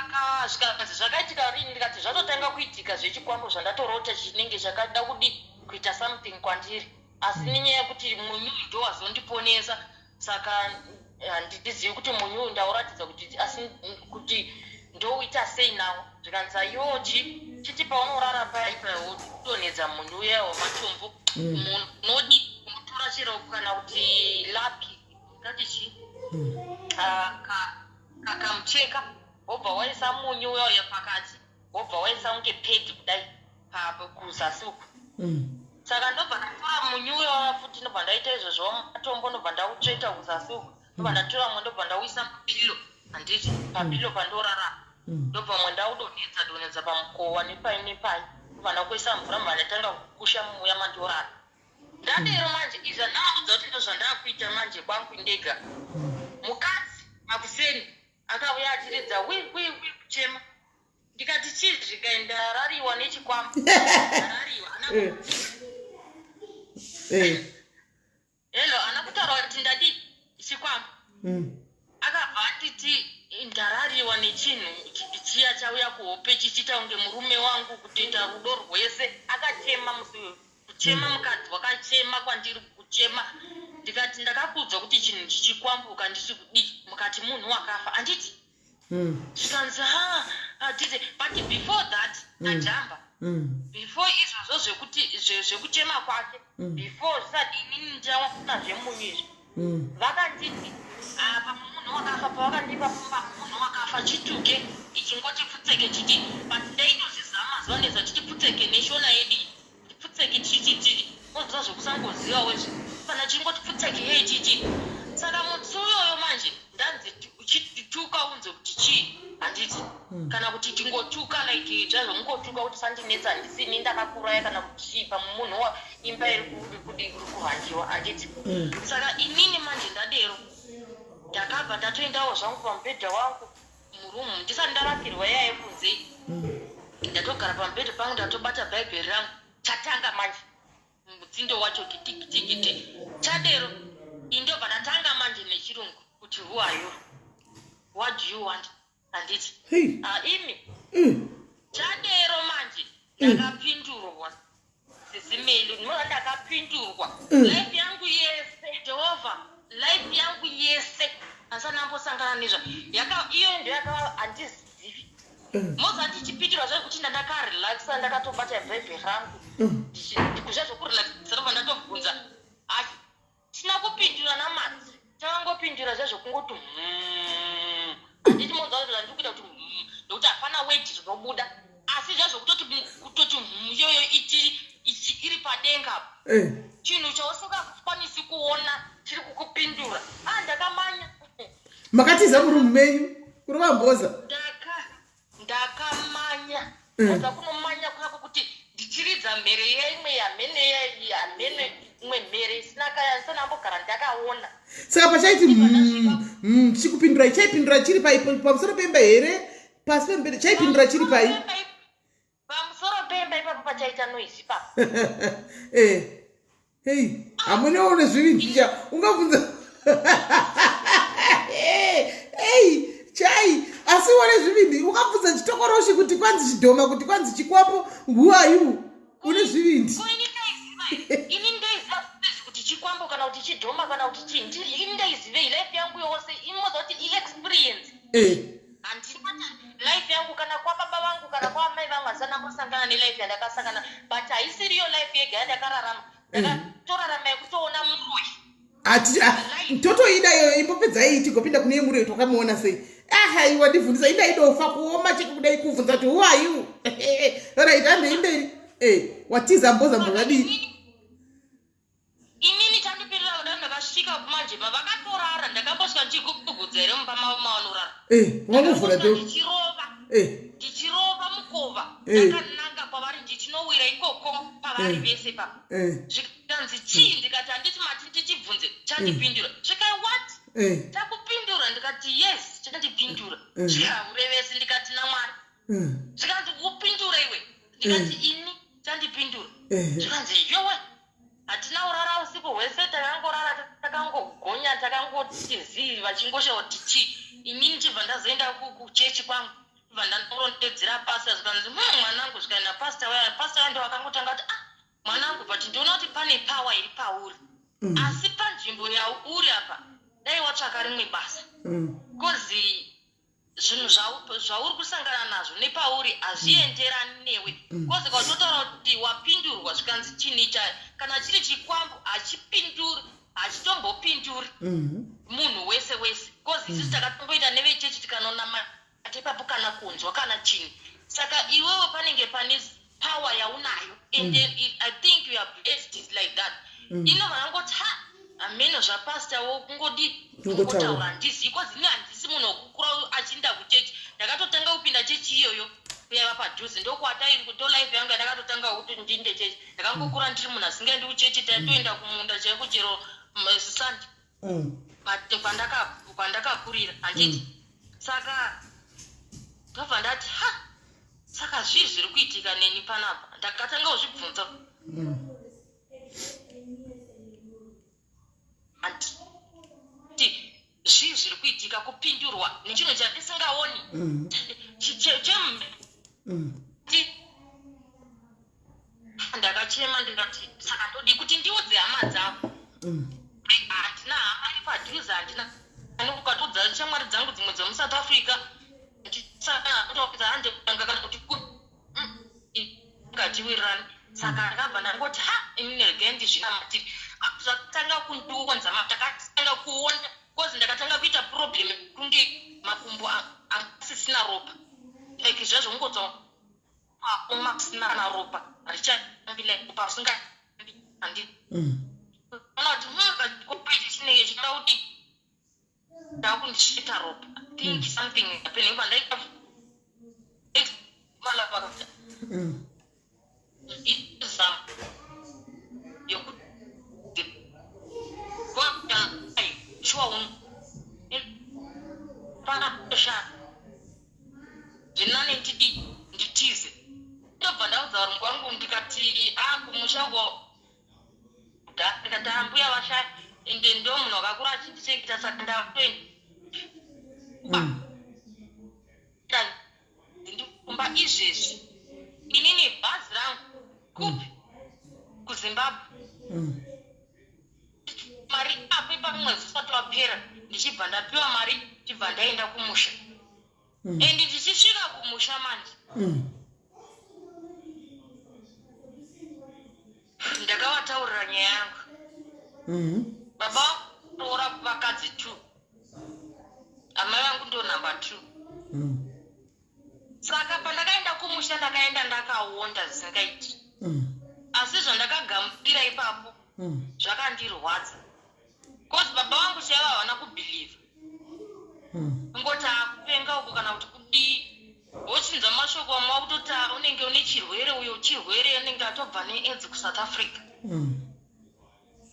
saka zvikanzi zvakaitika rini ndikati zvatotanga kuitika zvechikwambo zvandatorota chinenge chakada kuita something kwandiri asi nenyaya yekuti munyu ndo wazondiponesa saka handizivi kuti munyu ndauratidza kuti asi kuti ndouita sei nawo zvikanzi ayochi chiti paunorara paipa udonhedza munyu uya wamatombo munodi unotora chero kana kuti lapi ngati chi kakamucheka wobva waisa munyu uya pakati wobva waisa unge pedi kudai kuzasi uku saka ndobva ndatora munyu uya futi ndobva ndaita izvozvo matombo ndobva ndautsveta kuzasi uku ndobva ndatora mwe ndobva ndauisa mupilo handiti papilo pandorara ndobva mwe ndaudonhedza pamukova nepai ndobva ndakuisa mvura mbva ndatanga kukusha muya mandorara ndadero manje izva ndaudza kuti ndo zvandakuita manje kwangu ndega mukadzi makuseni akauya achiridza wi kuchema ndikati chii zvikaenda rariwa nechikwambo rariwa hello ana kutaura kuti ndadi chikwambo akabva atiti ndarariwa nechinhu chiya chauya kuhope chichiita kunge murume wangu kutoita rudo rwese akachema musiwe kuchema mukadzi wakachema kwandiri kuchema ndikati ndakakuudza kuti chinhu chichikwambuka ndichi kudii mukati munhu wakafa handiti zvikanzi hatiti but before that ajamba before izvozvo zvekuchema kwake before zvisati inini ndaona zvemunhu izvi vakanditi apa munhu wakafa pavakandipa munhu wakafa chituke ichingotipfutseke chiti but ndaitozvizama zuva nezva chitipfutseke neshona yedu tipfutseke chichiti oziva zvokusangoziva wezvo kana chingotipfutseke hei chichi saka mutsi uyoyo manje ndanzi uchituka unze kuti chii handiti kana kuti tingotuka like zvazvomungotuka kuti sandinetsa ndisini ndakakuraya kana kuti chii pamunhu waimba iri kuhandiwa handiti saka inini manje ndadero ndakabva ndatoendawo zvangu pamubhedha wangu murumu ndisati ndarapirwa yaya yekunze ndatogara pamubhedha pangu ndatobata bhaibheri rangu chatanga manje mutsindo wacho kitikiti chadero indobva ndatanga manje nechirungu kuti who are you what do you want handiti imi chadero manje ndakapindurwa sisimeli ndinoda ndakapindurwa life yangu yese jehovha life yangu yese asanambosangana nezva iyo ndo handizivi moza ndichipindura zvekuti ndakarelaxa ndakatobata bhaibheri rangu ndikuziva zvokurelaxa ndobva ndatobvunza asi sina kupindura namadzi takangopindura zvazvokungoti handiti moza kuti ndikuita kuti ndokuti hapana weti zvinobuda asi zvazvokutoti iyoyo iri padenga chinhu chausingakwanisi kuona chiri kukupindura ndakamanya makatiza murumu menyu kuri vamboza ndakamanya oza kunomanya kwako kuti ndichiridza mhere yeimwe yamene imwe mhere isanambogara ndakaona saka pachaiti chikupindura chaipindura chiri pamusoro pemba here pasi pembere chaipindura chiri pai pamusoro pemba ipapo pachaita noisi pa hei hamuneone zvivindija ungabvunza chai asi one zvivindi ukabvunza chitokoroshi kuti kwanzi chidhoma kuti kwanzi chikwapo nguayu une zvivindi ini ndaiziva kuti chikwambo kana kuti chidhoma kana kuti chindi ini ndaizivei life yangu yose imoza kuti iexperience handinati life yangu kana kwababa vangu kana kwamai vangu hasanambosangana nelife yandakasangana but haisiri yo life yega yandakararama ndakatorarama yekutoona muroi totoida iyoyo imbopedzai tigopinda kune muroi twakamuona sei haiwa ndibvunzisa indaidofa kuoma chekudai kubvunza kuti who are you right handei mberi watiza mboza mbozadii inini chandipirira kudai ndakasvika kumanje pavakatorara ndakambosvika ndichigugudza here mumba mavo maonorara wamuvhura to ndichirova mukova ndakananga kwavari ndichinowira ikoko pavari vese pa zvikanzi chii ndikati handiti mati ndichibvunze chandipindura zvikai what takupindura ndikati yes chandipindura zvikaurevesi ndikati namwari zvikanzi kupindura iwe ndikati ini chandipindura zvikanzi yowe hatina urara usiku hwese takangorara takangogonya takangoti zii vachingoshawo kuti chii inini chibva ndazoenda kuchechi kwangu vandanorondedzera pastor zvikanzi mwanangu zvikaenda pastor ndo akangotanga kuti mwanangu but ndiona kuti pane power iri pauri asi panzvimbo yauri apa dai watsvaka rimwe basa kozi zvinhu zvauri kusangana nazvo nepauri hazvienderani newe kozi kwatotaura kuti wapindurwa zvikanzi chinicha kana chiri chikwambo hachitombopinduri munhu wese kozi isusu takatomboita nevechechi tikanonama tepapo kana kunzwa kana chini saka iwewe panenge pane power yaunayo and I think you are blessed like that ino vanangoti ameno zvapasta wo kungotaura handisi ikozi ini handisi munhu wokukura achinda kuchechi ndakatotanga kupinda chechi iyoyo kuyava padhuze ndokwatairi kuti life yangu ndakatotanga kuti ndinde chechi ndakangokura ndiri munhu asingaendi kuchechi taitoenda kumunda chaiko chero sisandi but pandakakurira handiti saka ndobva ndati saka zvii zviri kuitika neni panapa ndakatanga kuzvibvunza zvii zviri kuitika kupindurwa nechinhu chandisingaoni ndakachema ndikati saka ndodi kuti ndiudze hama dzavo hatina hama iri padhuze handina ukatodza shamwari dzangu dzimwe dzemusouth africa ngatiwirirani saka ndakabva ndangoti inegendi zvinamatiri zvakatanga kundiunza takatanga kuona kozi ndakatanga kuita problem kunge makumbo asisina ropa like zvazvo ungodza masina na ropa richambile pasinga andi ona kuti kopiti chinenge chida kuti ndakundishita ropa think something happening but like malapaka it's yo kwanta chwa pana sha jinane nditize ndobva ndaudza rungu wangu ndikati kumushango ndakatambuya vasha ende ndo munhu wakakura achichekita saka ndakweni ndikumba izvezvi inini bhazi rangu kupi kuzimbabwe mari ape pamwedzi usati wapera ndichibva ndapiwa mari ndibva ndaenda kumusha and ndichisvika kumusha manje ndakavataurira nyaya yangu baba tora vakadzi 2 amai vangu ndo namba 2 saka pandakaenda kumusha ndakaenda ndakaonda zvisingaiti asi zvandakagambira ipapo zvakandirwadza kozi baba vangu chaiva havana kubhiliva ngoti akupenga uko kana kuti kudii wochinza mashoko amwa kutoti unenge une chirwere uyo chirwere unenge atobva needzi kuSouth Africa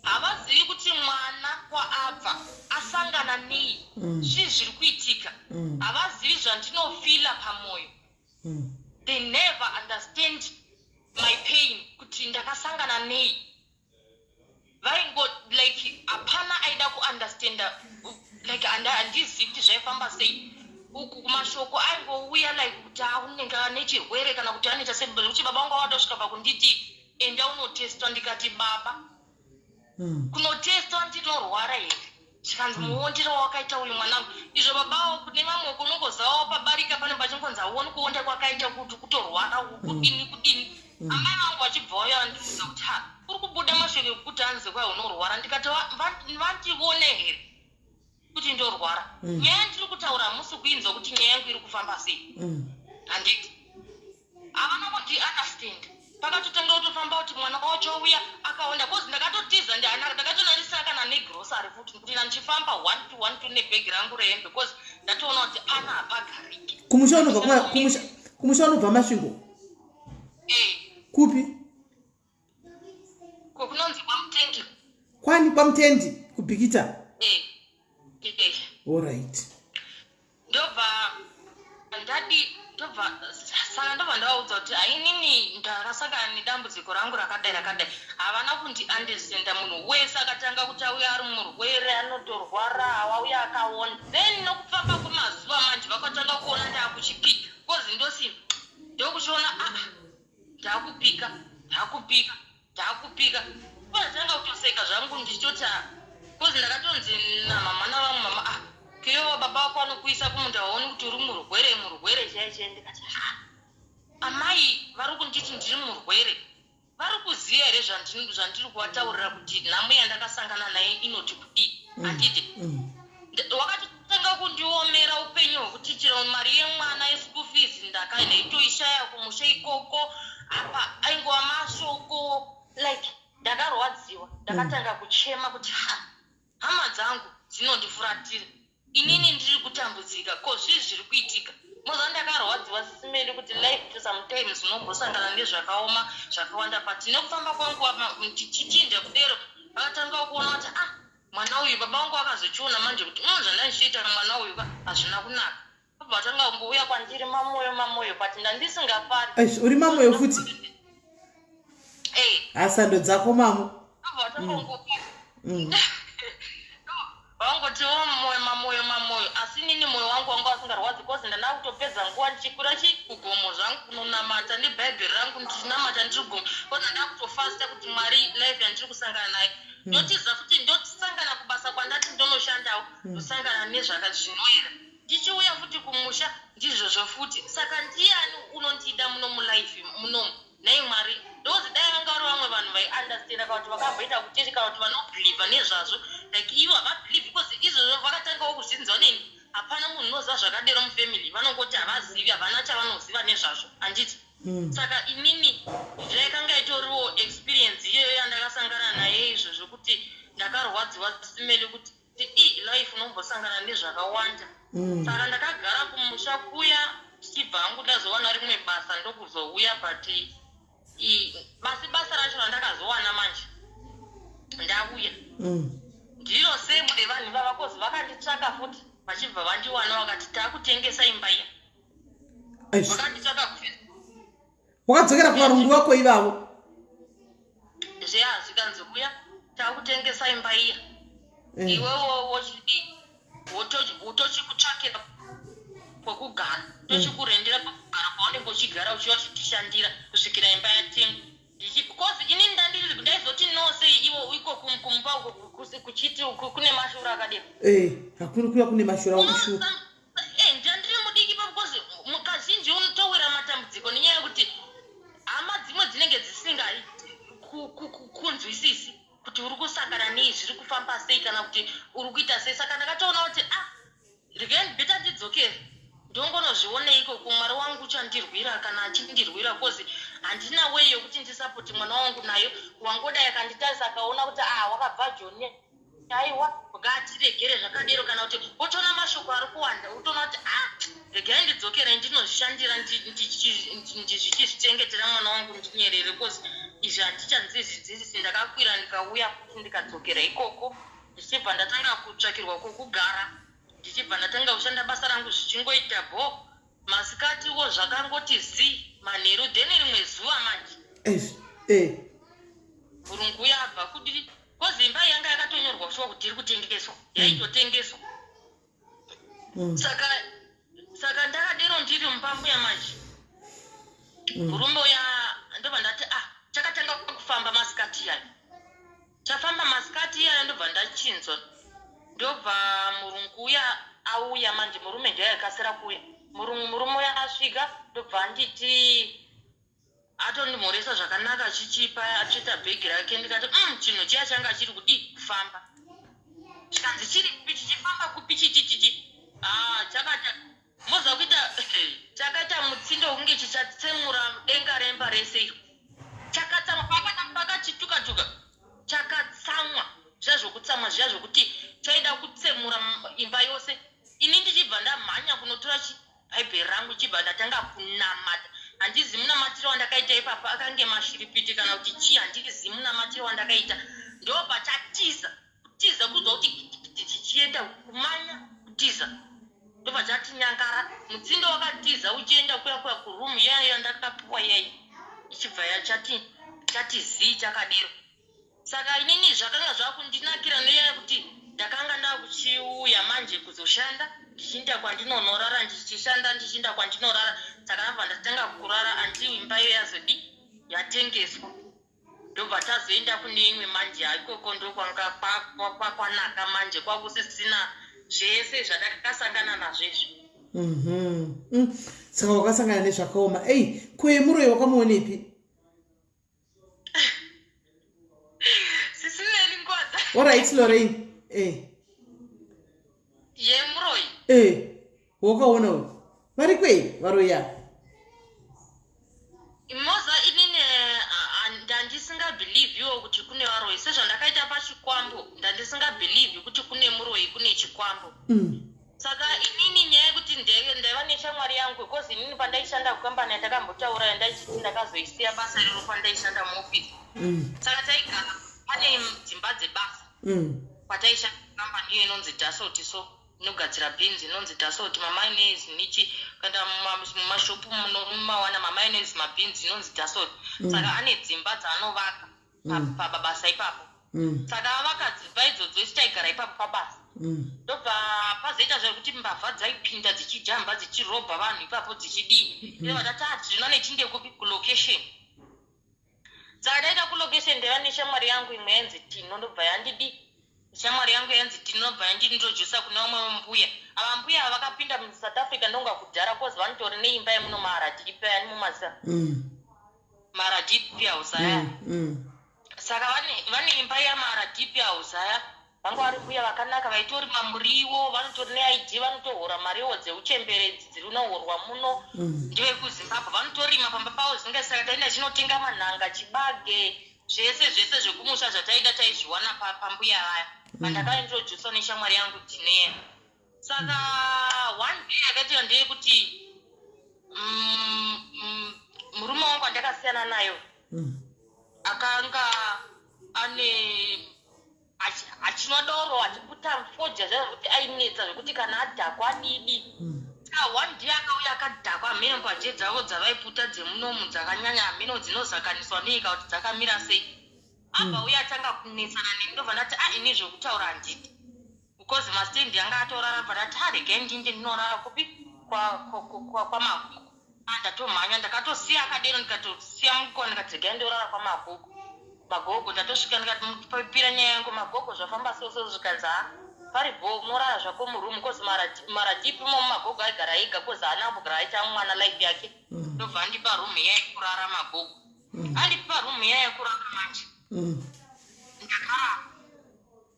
havazivi kuti mwana kwaabva asangana nei zvii zviri kuitika havazivi zvandinofila pamwoyo they never understand my pain kuti ndakasangana nei vaingo like hapana aida kuunderstanda like handizivi kuti zvaifamba sei uku kumashoko aingouya like kuti unenge nechirwere kana kuti anoita sebheri kuti baba vangu avatosvika pakunditi enda unotestwa ndikati baba kunotestwa ndinorwara here zvikanzi muondero wakaita uyu mwanangu izvo babavo kune mamwe kunongozawo pabarika pane pachingonzi auoni kuonda kwakaita kuti kutorwara kudini amai vangu vachibvayo vandiudza kuti uri kubuda mashoko ekuti anze kwai unorwara ndikati vandione here kuti ndorwara nyaya ndiri kutaura hamusi kuinzwa kuti nyaya yangu iri kufamba sei handiti havana kuti understand pakatotanga kutofamba kuti mwana wacho uya akaonda kozi ndakatotiza ndakatonarisa kana negrosari futi kuti ndichifamba 1 to 1 to nebhegi rangu rehembe kozi ndatoona kuti ana hapagariki kumusha unobva masvingo kupi kunonzi kwamutendi kwani kwamutendi kubhikita alright ndobva saka ndobva ndavaudza kuti hainini ndakasangana nedambudziko rangu rakadai havana kundiandestanda munhu wese akatanga kuti auya ari murwere anotorwara awauya akaona then nokufamba kwemazuva manje vakatanga kuona ndaakuchipika kozi munhukadzi ndosimba ndokuchiona ndakupika kwazanga kutoseka zvangu ndichitoti kozi ndakatonzi namama navamwe mama keyo baba wako anokuisa kumunda haoni kuti uri murwere chaiche ndikati amai vari kunditi ndiri murwere vari kuziva here zvandiri kuvataurira kuti nhamo yandakasangana naye inoti kudii handiti wakatotanga kundiomera upenyu hwekuti chero mari yemwana yeschool fees ndakaitoishaya kumusha ikoko apa aingova mashoko like ndakarwadziwa ndakatanga kuchema kuti hama dzangu dzinondifuratira inini ndiri kutambudzika ko zvii zviri kuitika moza ndakarwadziwa sisimeli kuti life sometimes unombosangana nezvakaoma zvakawanda pati nekufamba kwangu tichichinja kudero vakatanga kuona kuti mwana uyu baba vangu akazochiona manje kuti zvandandichiita mwana uyu hazvina kunaka baba vatanga kungouya kwandiri mamoyo pati ndandisingafari uri mamoyo futi hasando dzako mamo baba vatanga kungouya vangotiwo mamoyo asi nini moyo wangu wanga wasingarwadzi kozi ndana kutopedza nguva ndichikwira kugomo zvangu kunonamata nebhaibheri rangu ndichinamata ndiri kugomo kozi ndana kutofasta kuti mwari life yandiri kusangana naye ndotiza futi ndosangana kubasa kwandati ndonoshandawo ndosangana nezvakazvinoera ndichiuya futi kumusha ndizvozvo futi saka ndiani unondida muno mulife munomu nai mwari ndozi dai vanga vari vamwe vanhu vaiunderstanda kana kuti vakabvaita kuteti kana kuti vanobhilivha nezvazvo like ivo havabhilivhi because izvozvo vakatangawo kuzvinzwa neni hapana munhu unoziva zvakadero mufamily vanongoti havazivi havana chavanoziva nezvazvo handiti saka inini zvaikanga itoriwo experience iyoyo yandakasangana naye izvozvo kuti ndakarwadziwa simeli kuti life unombosangana nezvakawanda saka ndakagara kumusha kuya tichibva hangu ndazowana rimwe basa ndokuzouya but basa racho randakazowana manje ndauya ndiro semude vanhu vavakozi vakanditsvaka futi vachibva vandiwana vakati taakutengesa imba iya vakanditsvaka kufe wakadzokera kuvarungu wako ivavo zvikanzi kuya taakutengesa imba iya iwewo tochikutsvakira kwekugara tochikurendera kwekugara kwaunenge uchigara uchiva chitishandira kusvikira imba yatengwa kozi inini ndaizoti nosei ivo iko kumba kuchiti kune mashura akadero hakuri kuya kune mashura okushura ndandiri mudiki pakozi mukazhinji unotowira matambudziko nenyaya yekuti hama dzimwe dzinenge dzisingai kunzwisisi kuti uri kusangana nei zviri kufamba sei kana kuti uri kuita sei saka ndakatoona kuti regai beta ndidzokere ndongonozvioneiko kumwari wangu uchandirwira kana achindirwira kozi handina wei yokuti ndisapoti mwana wangu nayo wangodai akanditarisa akaona kuti wakabva joni aiwa ngatiregere zvakadero kana kuti wotoona mashoko ari kuwanda utoona kuti regai ndidzokere ndinozvishandira ndichizvichengetera mwana wangu ndinyerere kozi izvi handichanzizvidzidzisi ndakakwira ndikauya kuti ndikadzokera ikoko ndichibva ndatanga kutsvakirwa kwokugara ndichibva ndatanga kushanda basa rangu zvichingoita masikatiwo zvakangoti manheru dheni rimwe zuva manje vurungu yabva kudiri kozi imba yanga yakatonyorwa shuwa kuti iri kutengeswa yaitotengeswa saka ndakadero ndiri mupambuya manje murume uya ndobva ndati chakatanga kufamba masikati yayo chafamba masikati yayo ndobva ndachinzwa ndobva murungu uya auya manje murume ndiyakasira kuya murume uya asvika ndobva anditi atondimhoresa zvakanaka achichipa achiita bhegi rake ndikati chinhu chiya changa chiri kudii kufamba chikanzi chiri kupi chichifamba kupi chichichichi chakata moza kuita chakaita mutsindo kunge chichatsemura denga remba rese iro chakatsamwa pakachituka-tuka chakatsamwa zviya zvokutsamwa zviya zvokuti chaida kutsemura imba yose ini ndichibva ndamhanya kunotora bhaibheri rangu chibva ndatanga kunamata handizi munamatiro wandakaita ipapa akange mashiripiti kana kuti chii handizi munamatiro wandakaita ndobva chatiza kutiza kuzwa kuti chichienda kumanya kutiza ndobva chatinyangara mutsindo wakatiza uchienda kuya kurumu yayo ndakapiwa yayo ichibva chatizii chakadero saka inini zvakanga zvakundinakira nenyaya kuti ndakanga ndakuchiuya manje kuzoshanda ndichienda kwandinonorara ndichishanda ndichienda kwandinorara saka dzakatengeswa ndobva tazoenda kune imwe manje ikoko ndokwanga kwanaka manje kwakusisina zvese zvadakasangana nazvezvo. Saka wakasangana nezvakaoma. Kuemuro wakamuonepi? Sisi Melly ngoda. Alright Lorraine. Yemuroi. Wakaona vari kwei varoya? Imoza inine ndandisinga believe iwo kuti kune varoi sezvandakaita pachikwambo ndandisinga believe kuti kune muroi kune chikwambo. Saka inini nyaya yekuti ndaiva neshamwari yangu because inini pandaishanda kukambani yandakambotaura ndachiti ndakazoisiya basa rero pandaishanda muofisi. Saka taigara pane dzimba dzebasa kwataishanda kukambani iyo inonzi Dassault so inogadzira beans inonzi Dassault mamayonnaise nichi kana mumashopu munomawana mamayonnaise mabeans inonzi Dassault. Saka ane dzimba dzaanovaka pabasa ipapo. Saka avaka dzimba idzodzo taigara ipapo pabasa. Ndobva pazoita zvekuti mbavha dzaipinda dzichijamba dzichirobha vanhu ipapo dzichidii. Vatati zvino nechinge kupi kulocation. Saka daita kulocation ndaiva neshamwari yangu imwe yanzi Tino ndobva yandidi. Shamwari yangu yanzi Tinobva yandintrodusa kune vamwe mbuya. Ava mbuya vakapinda muSouth Africa ndonga kudhara kozi vanotori neimba yemuno maRadipi yani mumaza. maRadipi house aya. Saka vane imba yamaRadipi house aya. Vanga vari mbuya vakanaka vaitorima muriwo vanotori neID vanotohora mariwo dzeuchemberedzi dziri unohorwa muno ndiwe kuZimbabwe vanotorima pamba pavo zvinenge saka taenda chinotenga manhanga chibage zvese zvekumusha zvataida taizviwana pambuya vaya vandakaintrodusa neshamwari yangu Tineya. Saka one day yakaita ndeyekuti murume wangu andakasiyana nayo akanga ane achinwa doro achiputa foja zvekuti ainetsa zvekuti kana adhakwa adidi. Saka one day akauya akadhakwa ameno paje dzavo dzavaiputa dzemunomu dzakanyanya ameno dzinozakaniswa neika kuti dzakamira sei. Abva uya atanga kunetsana neni ndobva ndati ini zvekutaura handidi because mastendi anga atorara bva ndati regai ndinge ndinorara kupi kwamabhuku. Ndatomhanya ndakatosiya akadero ndikatosiya mukoni ndikati regai ndorara kwamabhuku. Magogo ndatosvika ndikatipira nyaya yangu magogo zvafamba sose zvikanzi paribo unorara zvako murumu kozi maRadipi magogo aigara ega kozi haana kugara aita mwana life yake. Ndobva andipa rumu yaikurara magogo andipa rumu yaikurara manje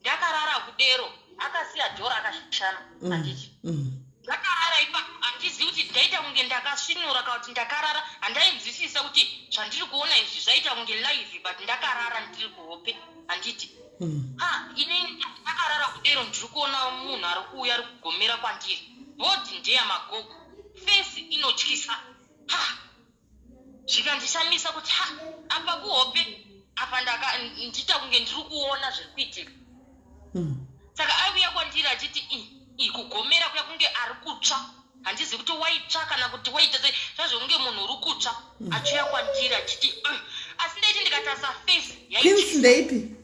ndakarara kudero akasiya dhora akashishana handiti ndakarara ipapo handizivi kuti ndaita kunge ndakasvinura kana kuti ndakarara handainzwisisa kuti zvandiri kuona izvi zvaita kunge live but ndakarara ndiri kuhope handiti inini ndakarara kudero ndiri kuona munhu ari kuuya ari kugomera kwandiri bhodhi ndeyamagogo fesi inotyisa zvikandishamisa kuti apa kuhope apa ndiita kunge ndiri kuona zviri kuitika. Saka aiuya kwandiri achiti kugomera kuya kunge ari kutsva handizivi kuti waitsva kana kuti waita sei zvazvonge munhu uri kutsva achiuya kwandiri achiti asi ndaiti ndikatasa fesi Queens ndeipi?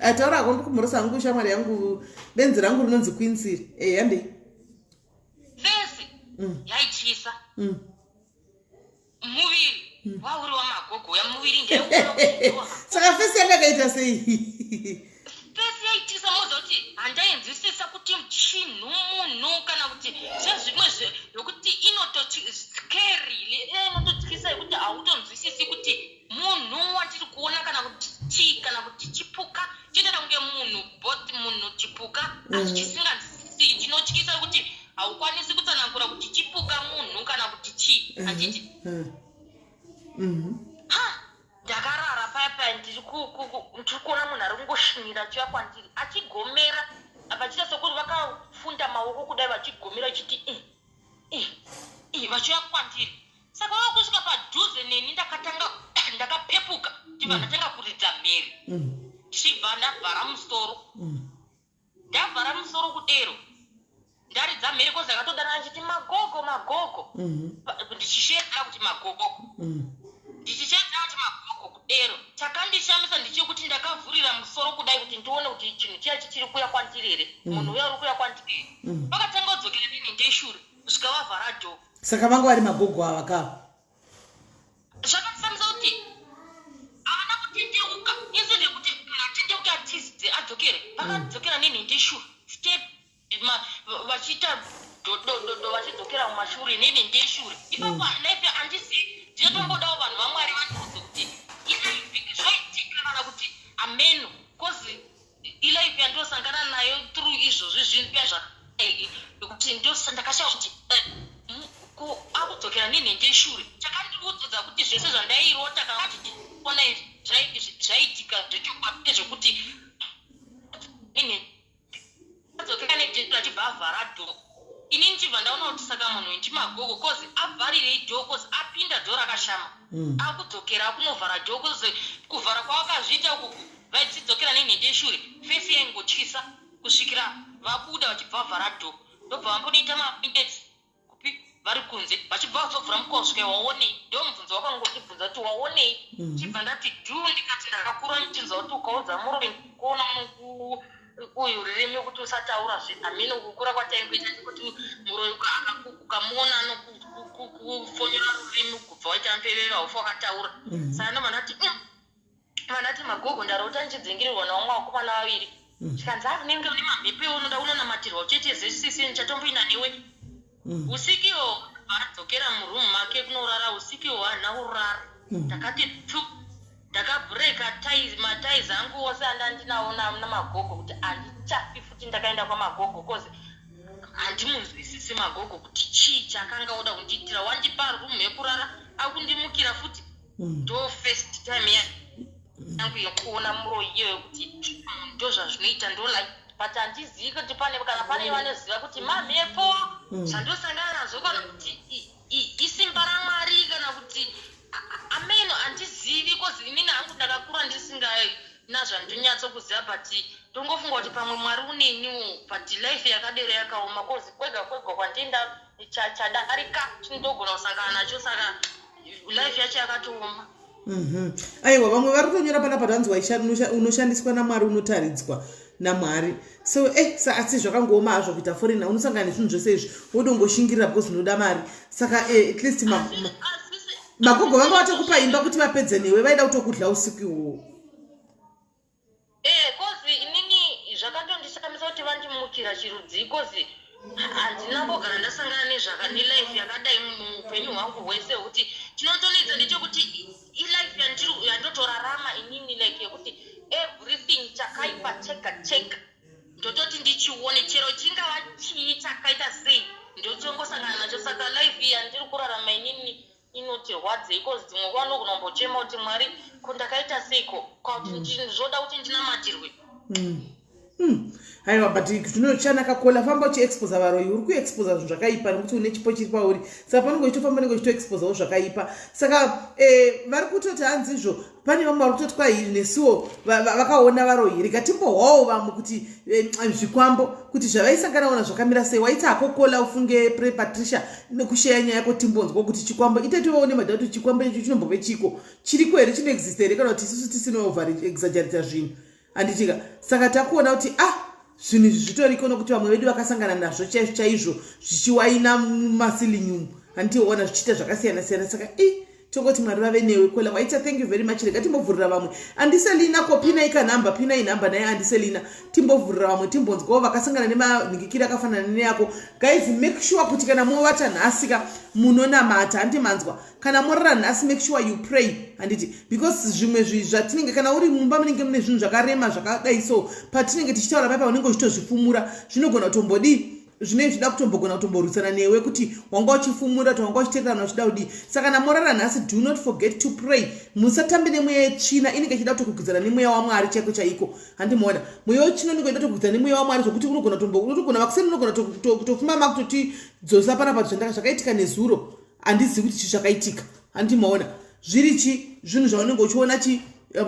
Ataura kumhorosa hangu shamwari yangu benzi rangu rinonzi Queens iri handei fesi yaityisa muviri wauri wamagogo ya muviri ndeuona saka fesi yandakaita sei fesi yaitisa moza kuti handainzwisisa kuti chinhu munhu kana kuti zvezvimwe zvokuti inotoskeri inototyisa yekuti hautonzwisisi kuti munhu watiri kuona kana kuti chii kana kuti chipuka chinoita kunge munhu both munhu chipuka asi chisinganzwisisi chinotyisa kuti haukwanisi kutsanangura kuti chipuka munhu kana kuti chii handiti. Ndakarara paya ndiri kuona munhu ari kungoshinira achiuya kwandiri achigomera apa chiita sokuti vakafunda maoko kudai vachigomera chiti vachiuya kwandiri. Saka vakusvika padhuze neni ndakapepuka ndibva ndatanga kuridza mhere ndichibva ndavhara musoro kudero ndaridza mhere kozi akatodana achiti magogo ndichishedza kuti magogo ndichishedza kuti magogo kudero chakandishamisa ndichekuti ndakavhurira musoro kudai kuti ndione kuti chinhu chiya chichiri kuya kwandiri here munhu uya uri kuya kwandiri here vakatanga kudzokera nini ndeshure kusvika vavhara dho. Saka vanga vari magogo ava ka zvakatisamisa kuti vadzokere vakadzokera nenhindishu step vachita vachidzokera mumashure nenhindeshure ipapo life handizii ndinotombodawo vanhu vamwari vatiudze kuti zvaitika kana kuti ameno kozi ilife yandosangana nayo through izvozvi zvinhu zvekuti ndakashawa kuti akudzokera nenhindeshure chakandiudza kuti zvese zvandairota kana kuti ona zvaitika zvechokwadi zvekuti adzokera nedhesi achibva avhara dho ini ndichibva ndaona kuti saka munhu ndimagogo kozi avharirei dho kozi apinda dho rakashama akudzokera akunovhara dho kozi kuvhara kwavakazviita uku vaidzidzokera nenhindeshure fesi yaingotyisa kusvikira vabuda vachibva vavhara dho ndobva vambonoita mapindeti kupi vari kunze vachibva vazovhura mukova kusvika waonei ndo mubvunzo wakangotibvunza kuti waonei chibva ndati dhu ndikati ndakakura ndichinzwa kuti ukaudza murovi kuona uyu ririmi kuti usataura zveamino kukura kwataingoita kuti murovi ukamuona nokufonyera rurimi kubva waita mbeveva ufa wakataura saka ndobva ndati magogo ndarota ndichidzingirirwa nawamwe vakomana vaviri chikanzi akunenge une mamhepo eunoda unonamatirwa ucheteze sisi ndichatomboina newe usikiwo vadzokera murumu make kunorara usikiwo hana kurara ndakati tu ndakabhureka mataizi angu ose andandinawo namagogo kuti handichafi futi ndakaenda kwamagogo kozi handimunzwisisi magogo kuti chii chakanga oda kundiitira wandipa rumu yekurara akundimukira futi ndo first time yangu yekuona muro iyoyo kuti ndo zvazvinoita ndolai but handizivi kuti kana pane vanoziva kuti mamhepo zvandosangana nazvo kana kuti isimba ramwari kana kuti ameno handizivi kozi inini hangu ndakakura ndisingazvandonyatsokuziva but ndongofunga kuti pamwe mwari uneniwo but life yakadero yakaoma kozi kwega kwandienda chadarika chinogona kusangana nacho saka life yacho yakatooma. Aiwa vamwe vari kutonyora panapa tanzi unoshandiswa namwari unotaridzwa namwari so asi zvakangooma hazvo kuita forina unosangana nezvinhu zvese izvi wodongoshingirira because unoda mari saka at least magogo vanga vatokupa imba kuti vapedze newe vaida kutokudla usiku ihwohwo kozi inini zvakatondishamisa kuti vandimukira chirudzi kozi handinambogara ndasangana nelife yakadai muupenyu hwangu hwese kuti chinotonedza ndechekuti ilife yandotorarama inini like yekuti everything chakaipa chega ndototi ndichione chero chingava chii chakaita sei ndochongosangana nacho saka life yandiri kurarama inini inotirwadze ikozi dzimwe nguva nokunombochema kuti mwari kundakaita seiko kwakuti zvoda kuti ndinamatirwe. Aiwa but zvinochanakakola famba uchiexposa varoyi uri kuexposa zvinhu zvakaipa nekuti une chipo chiri pauri saka panenge uchitofamba nenge uchitoexposawo zvakaipa saka vari kutoti hanzi izvo pane vamwe vari kutoti kwairi nesuwo vakaona varoyi rikatimbohwawo vamwe kuti zvikwambo kuti zvavaisangana ona zvakamira sei waiti akokola ufunge Patricia nekusheya nyaya yako timbonzwa kuti chikwambo itativaone madha kuti chikwambo icho chinombove chiko chiriko here chinoexista here kana kuti isusu tisinoova exaggerata zvinhu handitika saka takuona kuti zvinhu izvi zvitoriko nokuti vamwe vedu vakasangana nazvo chaizvo zvichiwaina mumasilinyumu handitiona zvichiita zvakasiyana-siyana saka tongoti mwari vave newe kola waita thank you very much rega timbovhurira vamwe handiselina ko pinai kanhamba pinai nhamba naye handiselina timbovhurira vamwe timbonzwawo vakasangana nemanhingikiri akafanana neyako guys make sure kuti kana movata nhasika munonamata handimanzwa kana morara nhasi make sure you pray handiti because zvimwe zvatinenge kana uri mumba munenge mune zvinhu zvakarema zvakadai so patinenge tichitaura paipa unenge uchitozvifumura zvinogona kutombodii zvine zvida kutombogona kutomborwisana newe kuti wanga uchifumura kuti wanga uchiteerana uchida kudii saka namorara nhasi do not forget to pray musatambe nemweya yetsvina inenge ichida kutokwikwidzana nemweya wamwari chaiko chaiko handimoona mweya wetsvina unenge uchida kutokwikwidzana nemweya wamwari zvokuti unogona vakuseni unogona kutofuma makutoti dzosa panapa zvakaitika nezuro handizivi kuti chii zvakaitika handimoona zviri chi zvinhu zvaunenge uchiona chi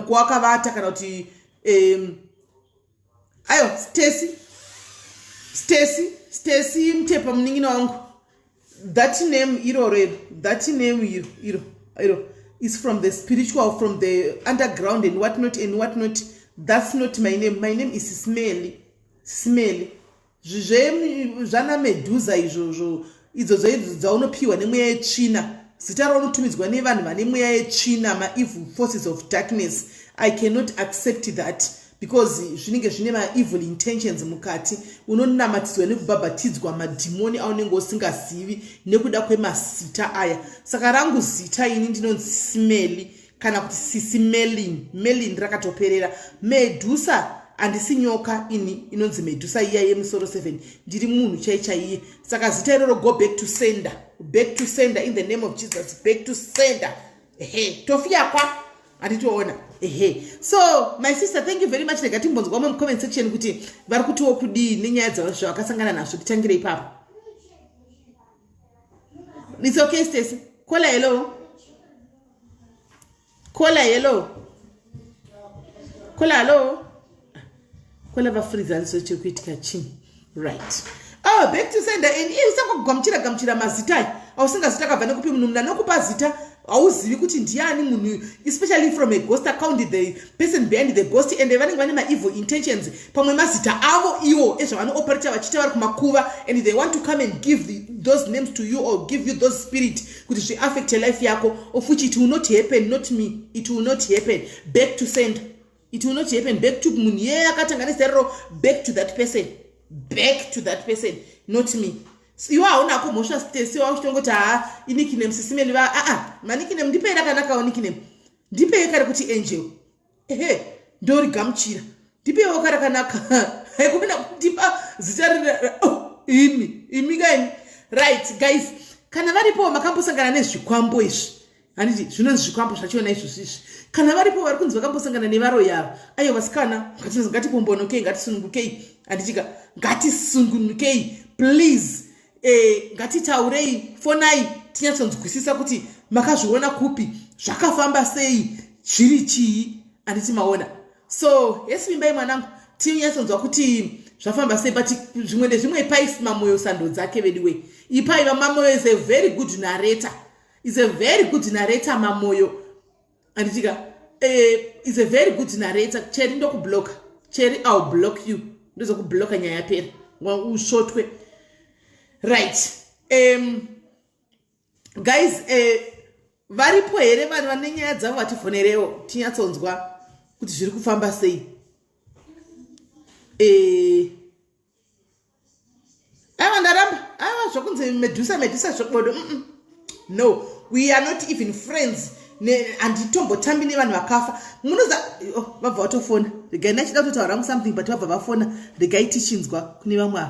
kwakavata kana kuti ayo Stacy mtepa mningina wangu that name iro is from the spiritual, from the underground and whatnot. That's not my name. My name is Smelly. Zvana meduza izvo dzaunopiwa nemweya yetsvina zita raunotumidzwa nevanhu vane mweya yetsvina, ma evil forces of darkness. I cannot accept that because zvinenge zvine maevil intentions mukati. Unonamatidzwa nekubhabhatidzwa madhimoni aunenge usingazivi nekuda kwemazita aya. Saka rangu zita ini ndinonzi Smelly kana kuti Sisi Melly. Melly ndirakatoperera. Medusa handisi nyoka ini inonzi Medusa iya yemusoro 7. Ndiri munhu chaiye. Saka zita iroro go back to sender. Back to sender in the name of Jesus. Back to sender. Tofia kwa anditoona. So my sister, thank you very much. Negatimbonzwa mu comment section kuti vari kutiwo kudi nenyaya dzavakasangana nazvo. Titangire ipapo. It's okay, Stacy. Kola hello. Kola hello. Kola hello. Kola va freeze also chekuitika chini. Right. Oh, back to sender. And usanga gamchira mazita. Ausinga kabva nekupi munhu muna nokupa zita. Auzivi kuti ndiani munhu, especially from a ghost account, the person behind the ghost, and vanenge vane evil intentions pamwe mazita avo iwo ezvavanooperator vachita vari kumakuva, and they want to come and give those names to you or give you those spirit kuti zviaffect life yako, of which it will not happen. Not me, it will not happen. Back to send. It will not happen. Back to munhu yeye akatanganisa rero. Back to that person. Back to that person. Not me. Iwa hauna kumhosva Stacy wauchitongoti nickname Sisi Melly ma nickname ndipei rakanakawo nickname. Ndipei kare kuti Angel. Ndori gamuchira. Ndipeiwo kare rakanaka. Haikupinda kutipa zita imi kaini. Right guys, kana varipo makambosangana nezvikwambo izvi. Handiti zvinonzi zvikwambo zvachiona izvi. Kana varipo vari kunzi vakambosangana nevaro yavo. Ayo vasikana, ngatipombonokei, ngatisunungukei. Handitika ngatisungunukei please. Ngatitaurei, fonai, tinyatsonzwisisa kuti makazviona kupi, zvakafamba sei, zviri chii, handiti maona. So, yes mimbai mwanangu, tinyatsonzwa kuti zvafamba sei, but zvimwe nezvimwe ipai mamoyo sando dzake vediwe. Ipai mamoyo is a very good narrator. Is a very good narrator mamoyo. Handitika, is a very good narrator. Cheri ndokublock. Cheri I'll block you. Ndozo kubloka nyaya pera. Ushotwe. Right. Guys, varipo here vanhu vane nyaya dzavo vatifonerewo tinyatsonzwa kuti zviri kufamba sei. Aiwa ndaramba. Aiwa zvokunzi Medusa zvokubodo. No, we are not even friends. Handitombotambi nevanhu vakafa. Munoza vabva vatofona. Regai nachida kutotaura something but vabva vafona. Regai tichinzwa kune vamwe.